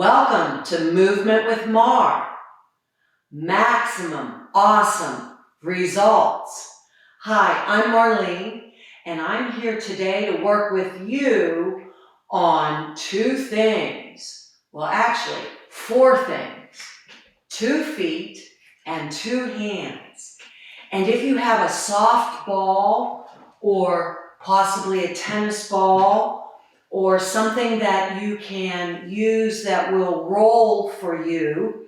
Welcome to Movement with Mar. Maximum awesome results. Hi, I'm Marlene, and I'm here today to work with you on two things. Well, actually, four things. 2 feet and 2 hands. And if you have a soft ball or possibly a tennis ball, or something that you can use that will roll for you,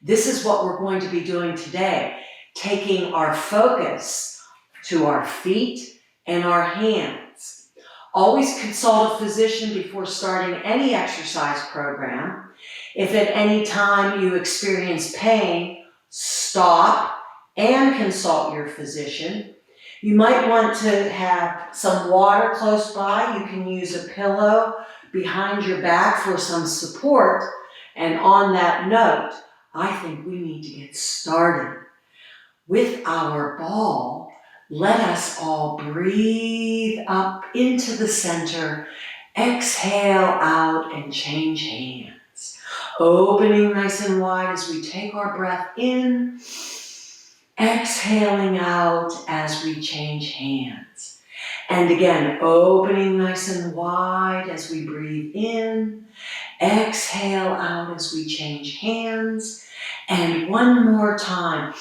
this is what we're going to be doing today. Taking our focus to our feet and our hands. Always consult a physician before starting any exercise program. If at any time you experience pain, stop and consult your physician. You might want to have some water close by. You can use a pillow behind your back for some support. And on that note, I think we need to get started. With our ball, let us all breathe up into the center, exhale out and change hands. Opening nice and wide as we take our breath in. Exhaling out as we change hands. And again, opening nice and wide as we breathe in. Exhale out as we change hands. And one more time.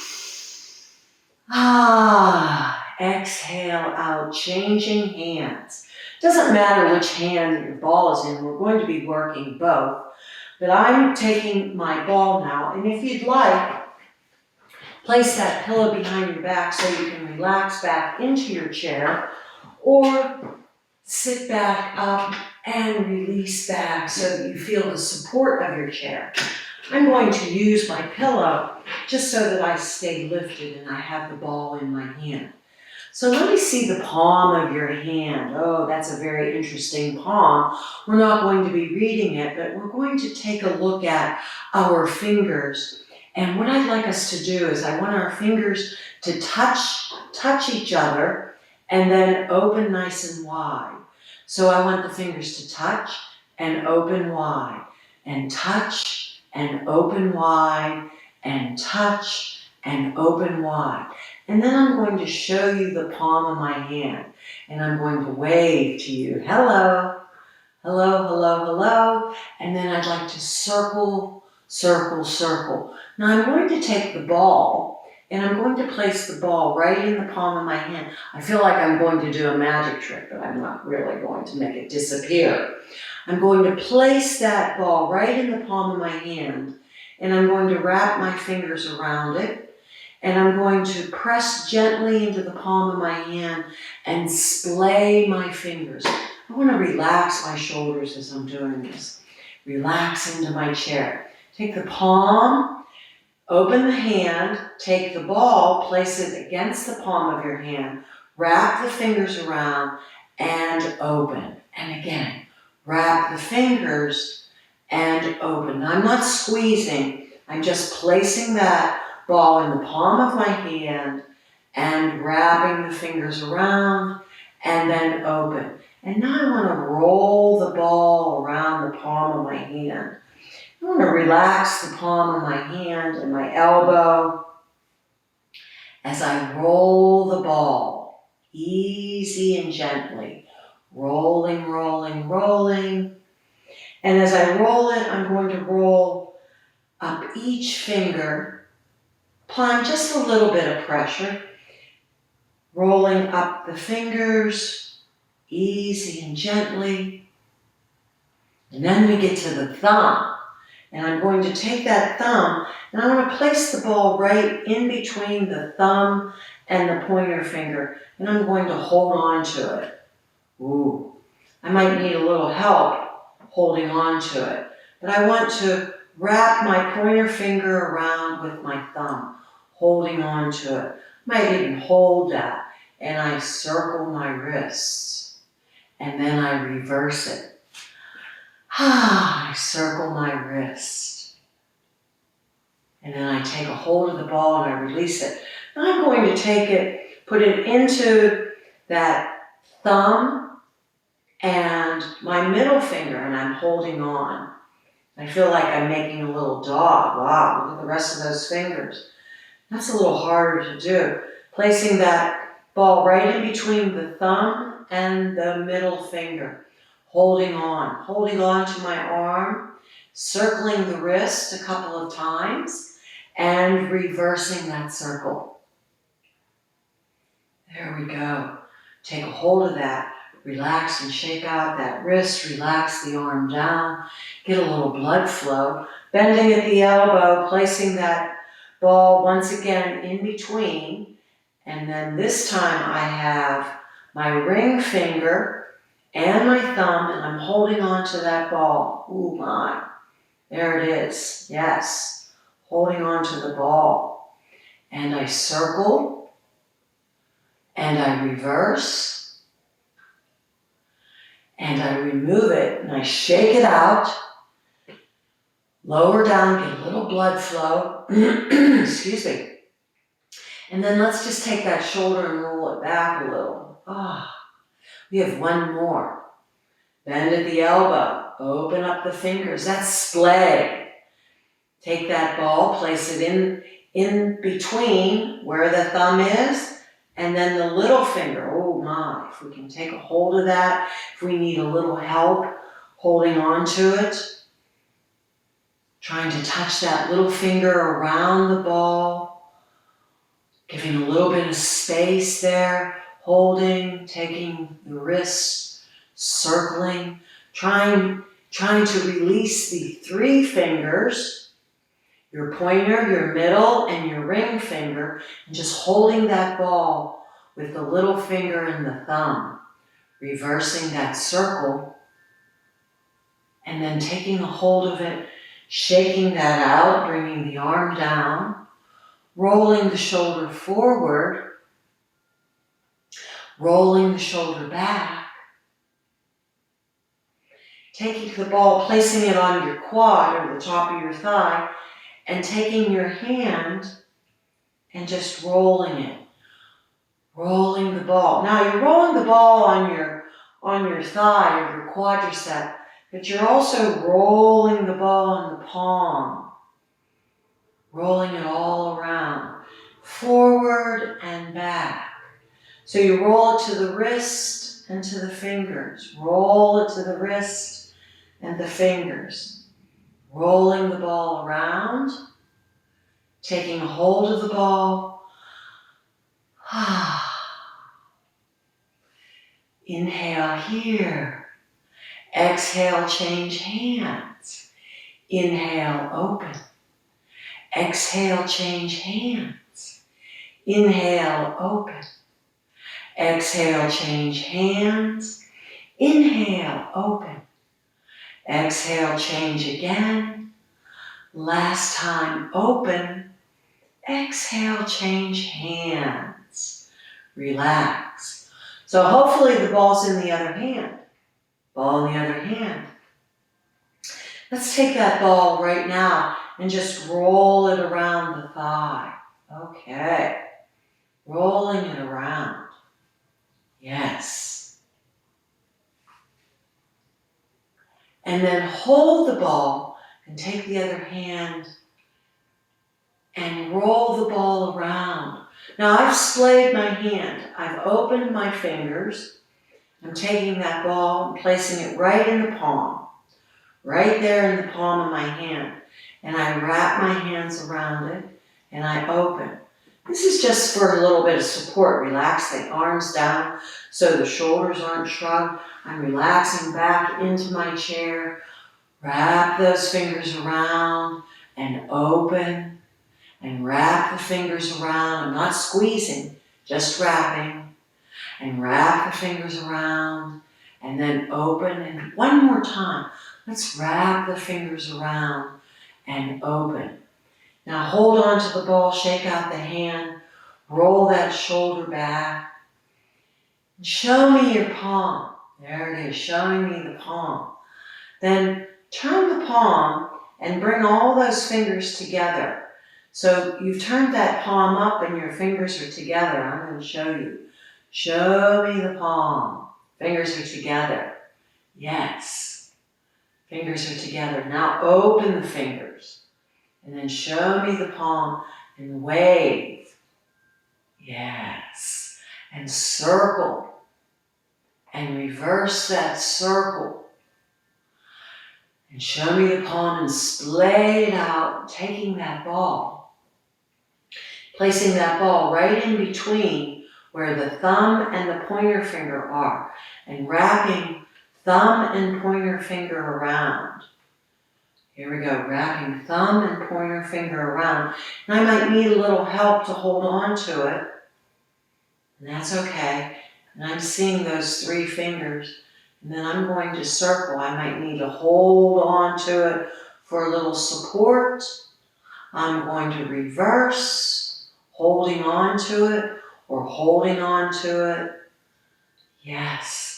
Exhale out, changing hands. Doesn't matter which hand your ball is in, we're going to be working both. But I'm taking my ball now, and if you'd like, place that pillow behind your back so you can relax back into your chair, or sit back up and release back so that you feel the support of your chair. I'm going to use my pillow just so that I stay lifted and I have the ball in my hand. So let me see the palm of your hand. Oh, that's a very interesting palm. We're not going to be reading it, but we're going to take a look at our fingers. And what I'd like us to do is I want our fingers to touch each other and then open nice and wide. So I want the fingers to touch and open wide, and touch and open wide, and touch and open wide. And then I'm going to show you the palm of my hand, and I'm going to wave to you. Hello, hello, hello, hello. And then I'd like to circle, circle, circle. Now I'm going to take the ball, and I'm going to place the ball right in the palm of my hand. I feel like I'm going to do a magic trick, but I'm not really going to make it disappear. I'm going to place that ball right in the palm of my hand, and I'm going to wrap my fingers around it, and I'm going to press gently into the palm of my hand and splay my fingers. I want to relax my shoulders as I'm doing this. Relax into my chair. Take the palm, open the hand, take the ball, place it against the palm of your hand, wrap the fingers around, and open. And again, wrap the fingers and open. Now, I'm not squeezing, I'm just placing that ball in the palm of my hand and wrapping the fingers around and then open. And now I want to roll the ball around the palm of my hand. I want to relax the palm of my hand and my elbow as I roll the ball, easy and gently, rolling, rolling, rolling. And as I roll it, I'm going to roll up each finger, applying just a little bit of pressure, rolling up the fingers, easy and gently. And then we get to the thumb. And I'm going to take that thumb and I want to place the ball right in between the thumb and the pointer finger. And I'm going to hold on to it. Ooh, I might need a little help holding on to it. But I want to wrap my pointer finger around with my thumb, holding on to it. Might even hold that. And I circle my wrists. And then I reverse it. I circle my wrist. And then I take a hold of the ball and I release it. Now I'm going to take it, put it into that thumb and my middle finger, and I'm holding on. I feel like I'm making a little dog. Wow, look at the rest of those fingers. That's a little harder to do. Placing that ball right in between the thumb and the middle finger. Holding on to my arm, circling the wrist a couple of times, and reversing that circle. There we go. Take a hold of that. Relax and shake out that wrist. Relax the arm down. Get a little blood flow. Bending at the elbow, placing that ball once again in between. And then this time I have my ring finger and my thumb, and I'm holding on to that ball. Ooh, my. There it is. Yes. Holding on to the ball. And I circle. And I reverse. And I remove it. And I shake it out. Lower down, get a little blood flow. Excuse me. And then let's just take that shoulder and roll it back a little. We have one more. Bend at the elbow. Open up the fingers. That's splay. Take that ball, place it in between where the thumb is, and then the little finger. Oh my, if we can take a hold of that, if we need a little help holding on to it, trying to touch that little finger around the ball, giving a little bit of space there, holding, taking the wrist, circling, trying to release the three fingers, your pointer, your middle, and your ring finger, and just holding that ball with the little finger and the thumb, reversing that circle, and then taking a hold of it, shaking that out, bringing the arm down, rolling the shoulder forward, rolling the shoulder back, taking the ball, placing it on your quad or the top of your thigh, and taking your hand and just rolling it. Rolling the ball. Now you're rolling the ball on your thigh or your quadricep, but you're also rolling the ball on the palm. Rolling it all around. Forward and back. So you roll it to the wrist and to the fingers. Roll it to the wrist and the fingers. Rolling the ball around, taking a hold of the ball. Inhale here. Exhale, change hands. Inhale, open. Exhale, change hands. Inhale, open. Exhale, change hands. Inhale, open. Exhale, change again. Last time, open. Exhale, change hands. Relax. So hopefully the ball's in the other hand. Ball in the other hand. Let's take that ball right now and just roll it around the thigh. Okay. Rolling it around. Yes. And then hold the ball and take the other hand and roll the ball around. Now I've splayed my hand. I've opened my fingers. I'm taking that ball and placing it right in the palm. Right there in the palm of my hand. And I wrap my hands around it and I open. This is just for a little bit of support. Relax the arms down so the shoulders aren't shrugged. I'm relaxing back into my chair. Wrap those fingers around and open. And wrap the fingers around. I'm not squeezing, just wrapping. And wrap the fingers around. And then open. And one more time. Let's wrap the fingers around and open. Now hold on to the ball, shake out the hand, roll that shoulder back. And show me your palm. There it is, showing me the palm. Then turn the palm and bring all those fingers together. So you've turned that palm up and your fingers are together. I'm going to show you. Show me the palm. Fingers are together. Yes. Fingers are together. Now open the fingers. And then show me the palm and wave. Yes. And circle. And reverse that circle. And show me the palm and splay it out, taking that ball. Placing that ball right in between where the thumb and the pointer finger are. And wrapping thumb and pointer finger around. Here we go, wrapping thumb and pointer finger around. And I might need a little help to hold on to it. And that's okay. And I'm seeing those 3 fingers. And then I'm going to circle. I might need to hold on to it for a little support. I'm going to reverse, holding on to it or holding on to it. Yes.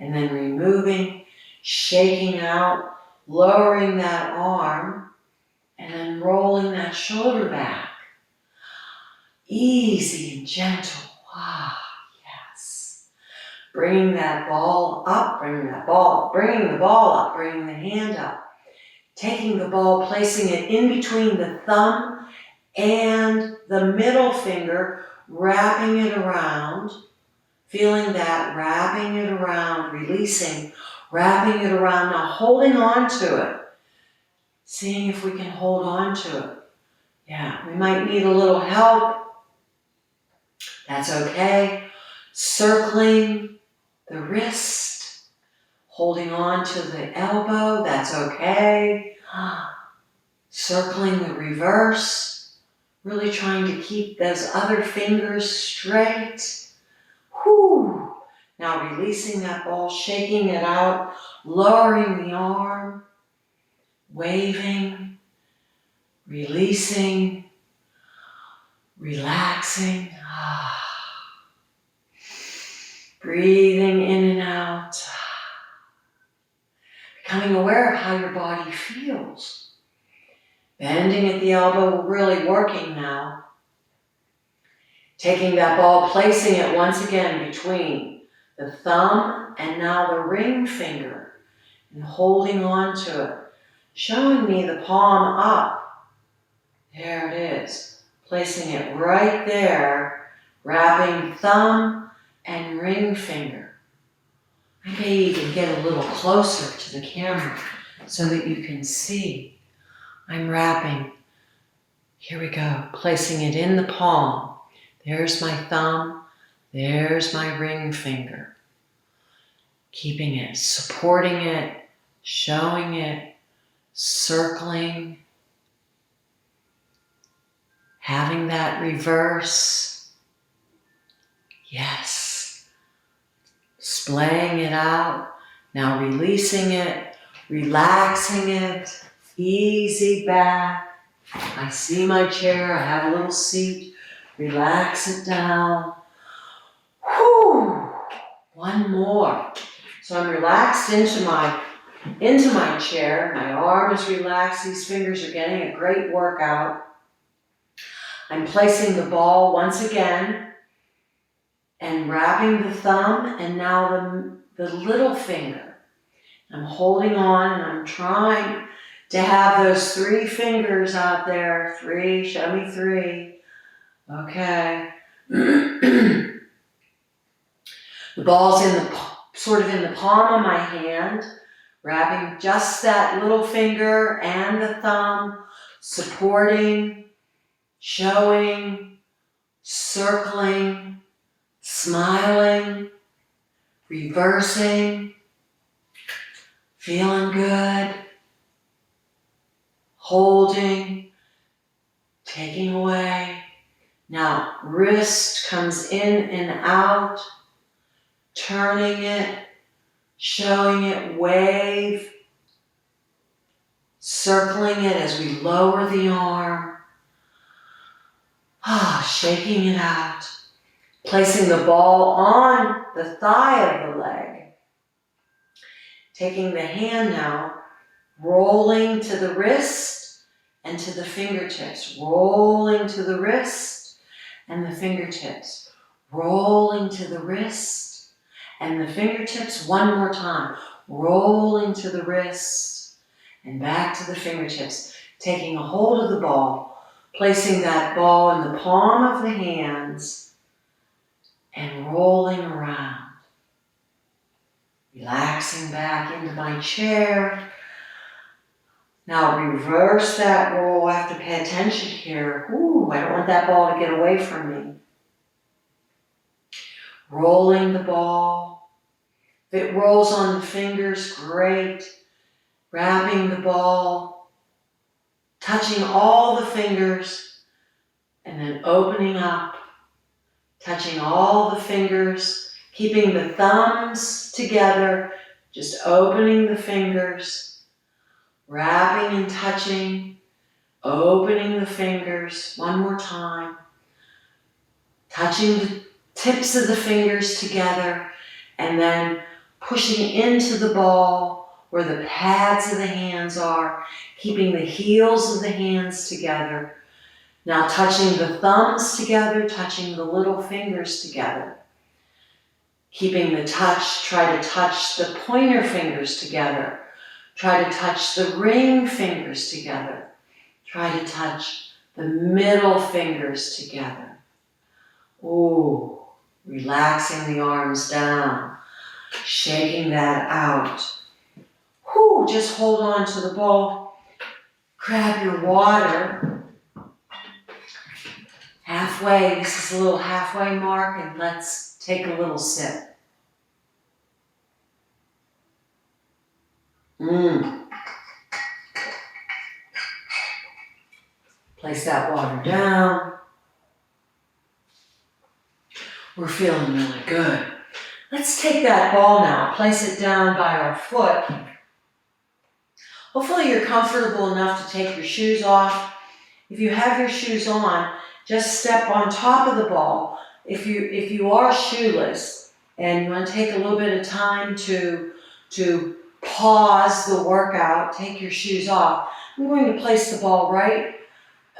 And then removing, shaking out, lowering that arm, and then rolling that shoulder back. Easy and gentle. Ah, yes. Bringing that ball up, bringing that ball up, bringing the ball up, bringing the hand up. Taking the ball, placing it in between the thumb and the middle finger, wrapping it around. Feeling that, wrapping it around, releasing, wrapping it around. Now holding on to it. Seeing if we can hold on to it. Yeah, we might need a little help. That's okay. Circling the wrist. Holding on to the elbow. That's okay. Circling the reverse. Really trying to keep those other fingers straight. Whew. Now releasing that ball, shaking it out, lowering the arm, waving, releasing, relaxing. Breathing in and out. Becoming aware of how your body feels. Bending at the elbow, really working now. Taking that ball, placing it once again between the thumb and now the ring finger. And holding on to it. Showing me the palm up. There it is. Placing it right there. Wrapping thumb and ring finger. I may even get a little closer to the camera so that you can see. I'm wrapping. Here we go. Placing it in the palm. There's my thumb. There's my ring finger. Keeping it, supporting it, showing it, circling. Having that reverse. Yes. Splaying it out. Now releasing it, relaxing it, easy back. I see my chair, I have a little seat. Relax it down. Whew. One more. So I'm relaxed into my chair. My arm is relaxed. These fingers are getting a great workout. I'm placing the ball once again and wrapping the thumb and now the little finger. I'm holding on and I'm trying to have those 3 fingers out there. 3, show me 3. Okay. The ball's sort of in the palm of my hand, wrapping just that little finger and the thumb, supporting, showing, circling, smiling, reversing, feeling good, holding, taking away. Now, wrist comes in and out, turning it, showing it, wave, circling it as we lower the arm, shaking it out, placing the ball on the thigh of the leg, taking the hand now, rolling to the wrist and to the fingertips, rolling to the wrist and the fingertips, rolling to the wrist and the fingertips. One more time, rolling to the wrist and back to the fingertips, taking a hold of the ball, placing that ball in the palm of the hands and rolling around. Relaxing back into my chair. Now reverse that roll. I have to pay attention here. Ooh, I don't want that ball to get away from me. Rolling the ball. If it rolls on the fingers, great. Wrapping the ball. Touching all the fingers. And then opening up. Touching all the fingers. Keeping the thumbs together. Just opening the fingers. Wrapping and touching. Opening the fingers. One more time. Touching the tips of the fingers together and then pushing into the ball where the pads of the hands are, keeping the heels of the hands together. Now touching the thumbs together, touching the little fingers together. Keeping the touch, try to touch the pointer fingers together. Try to touch the ring fingers together. Try to touch the middle fingers together. Ooh. Relaxing the arms down, shaking that out. Whew, just hold on to the ball. Grab your water. Halfway, this is a little halfway mark, and let's take a little sip. Place that water down. We're feeling really good. Let's take that ball now, place it down by our foot. Hopefully you're comfortable enough to take your shoes off. If you have your shoes on, just step on top of the ball. If you are shoeless and you want to take a little bit of time to pause the workout, take your shoes off. I'm going to place the ball right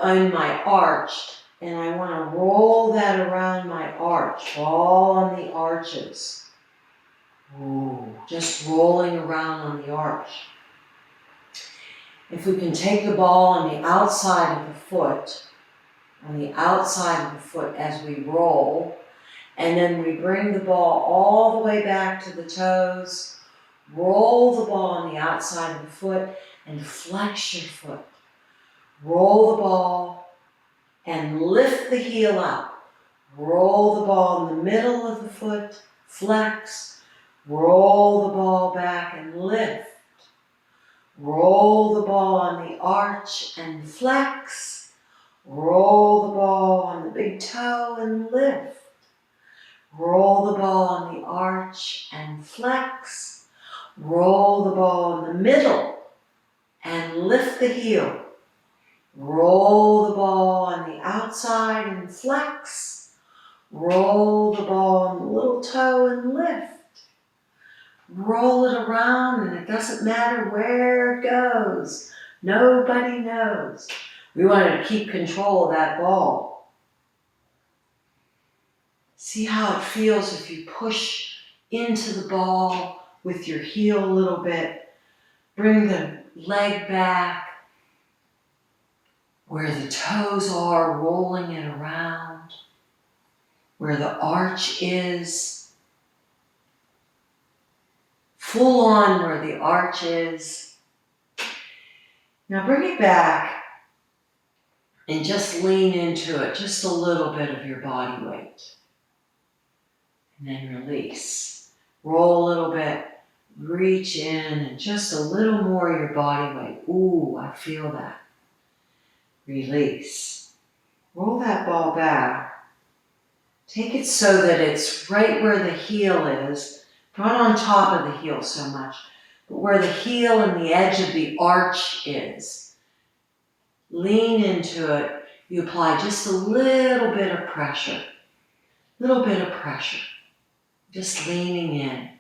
on my arch. And I want to roll that around my arch, all on the arches. Ooh, just rolling around on the arch. If we can take the ball on the outside of the foot as we roll, and then we bring the ball all the way back to the toes, roll the ball on the outside of the foot, and flex your foot. Roll the ball, and lift the heel up. Roll the ball in the middle of the foot, flex. Roll the ball back and lift. Roll the ball on the arch and flex. Roll the ball on the big toe and lift. Roll the ball on the arch and flex. Roll the ball in the middle and lift the heel. Roll the ball on the outside and flex. Roll the ball on the little toe and lift. Roll it around, and it doesn't matter where it goes. Nobody knows. We want to keep control of that ball. See how it feels if you push into the ball with your heel a little bit. Bring the leg back. Where the toes are, rolling it around. Where the arch is. Full on where the arch is. Now bring it back and just lean into it, just a little bit of your body weight. And then release. Roll a little bit, reach in, and just a little more of your body weight. Ooh, I feel that. Release. Roll that ball back. Take it so that it's right where the heel is, not on top of the heel so much, but where the heel and the edge of the arch is. Lean into it. You apply just a little bit of pressure. Little bit of pressure. Just leaning in.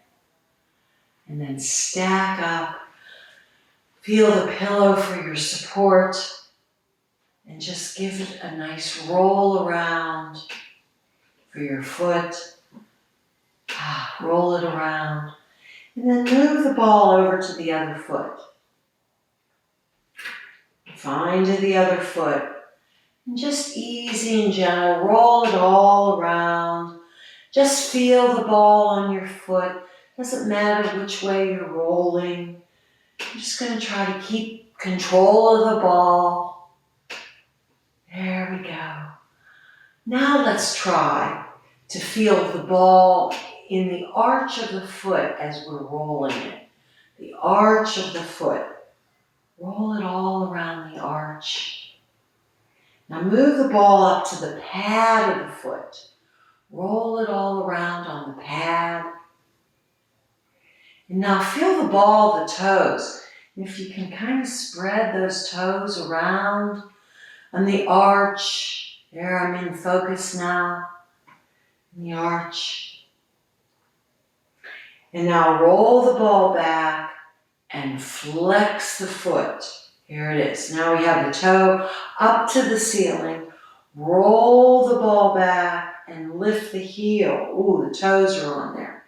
And then stack up. Feel the pillow for your support. And just give it a nice roll around for your foot. Roll it around. And then move the ball over to the other foot. Find the other foot. And just easy and gentle, roll it all around. Just feel the ball on your foot. Doesn't matter which way you're rolling. I'm just going to try to keep control of the ball. There we go. Now let's try to feel the ball in the arch of the foot as we're rolling it. The arch of the foot. Roll it all around the arch. Now move the ball up to the pad of the foot. Roll it all around on the pad. And now feel the ball of the toes. And if you can kind of spread those toes around on the arch. There, I'm in focus now. In the arch. And now roll the ball back and flex the foot. Here it is. Now we have the toe up to the ceiling. Roll the ball back and lift the heel. Ooh, the toes are on there.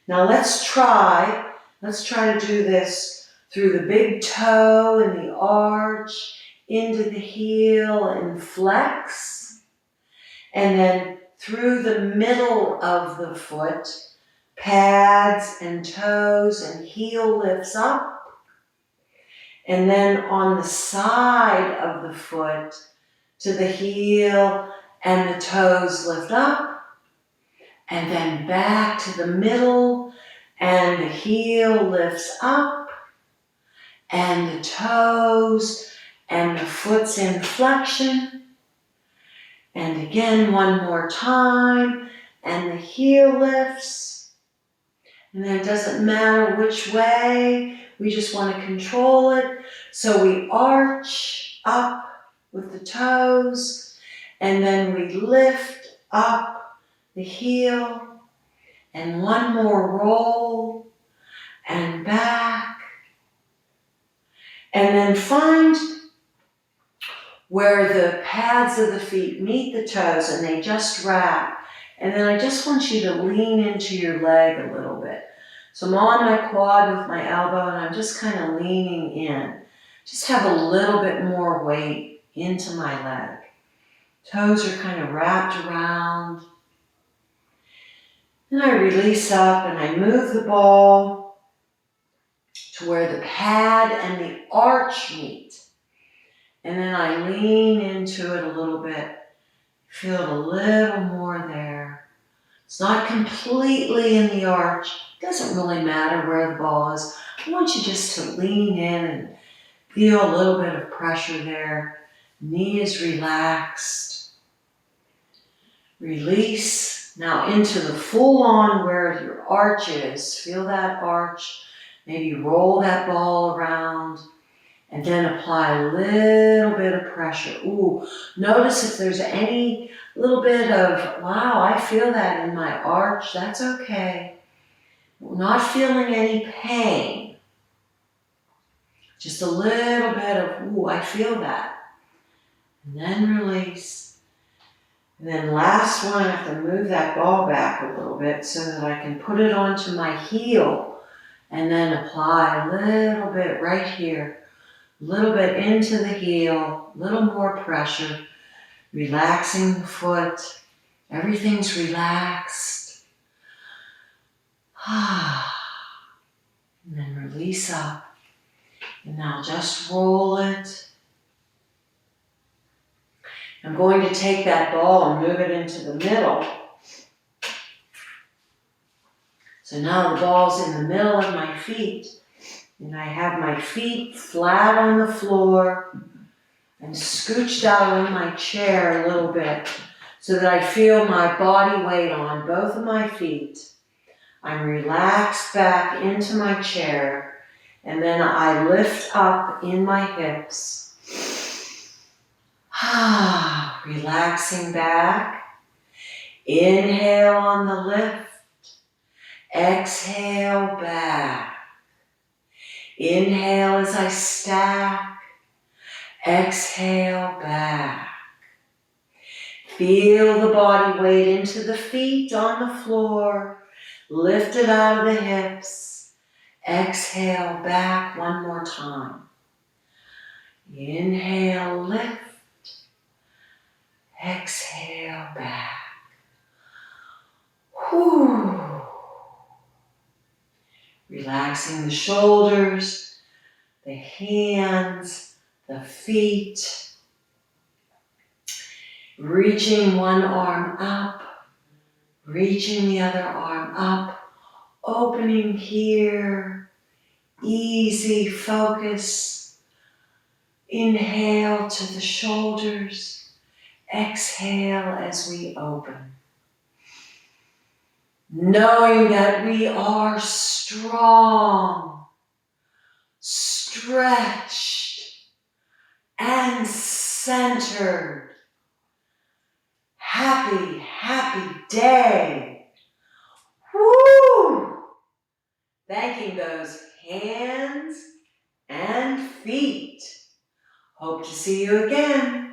Now let's try to do this through the big toe and the arch, into the heel and flex. And then through the middle of the foot, pads and toes and heel lifts up. And then on the side of the foot to the heel and the toes lift up. And then back to the middle and the heel lifts up. And the toes and the foot's in flexion. And again, one more time. And the heel lifts. And then it doesn't matter which way. We just want to control it. So we arch up with the toes. And then we lift up the heel. And one more roll. And back. And then find where the pads of the feet meet the toes and they just wrap. And then I just want you to lean into your leg a little bit. So I'm on my quad with my elbow and I'm just kind of leaning in. Just have a little bit more weight into my leg. Toes are kind of wrapped around. Then I release up and I move the ball to where the pad and the arch meet. And then I lean into it a little bit. Feel it a little more there. It's not completely in the arch. It doesn't really matter where the ball is. I want you just to lean in and feel a little bit of pressure there. Knee is relaxed. Release. Now into the full on where your arch is. Feel that arch. Maybe roll that ball around. And then apply a little bit of pressure. Ooh, notice if there's any little bit of, wow, I feel that in my arch. That's okay. Not feeling any pain. Just a little bit of, ooh, I feel that. And then release. And then last one, I have to move that ball back a little bit so that I can put it onto my heel. And then apply a little bit right here. A little bit into the heel, a little more pressure, relaxing the foot. Everything's relaxed. And then release up. And now just roll it. I'm going to take that ball and move it into the middle. So now the ball's in the middle of my feet. And I have my feet flat on the floor and scooched out on my chair a little bit so that I feel my body weight on both of my feet. I'm relaxed back into my chair and then I lift up in my hips. Relaxing back. Inhale on the lift. Exhale back. Inhale as I stack. Exhale back. Feel the body weight into the feet on the floor. Lift it out of the hips. Exhale back one more time. Inhale, lift. Exhale, back. Whew. Relaxing the shoulders, the hands, the feet. Reaching one arm up, reaching the other arm up, opening here. Easy focus. Inhale to the shoulders. Exhale as we open. Knowing that we are strong, stretched, and centered. Happy, happy day. Woo! Thanking those hands and feet. Hope to see you again.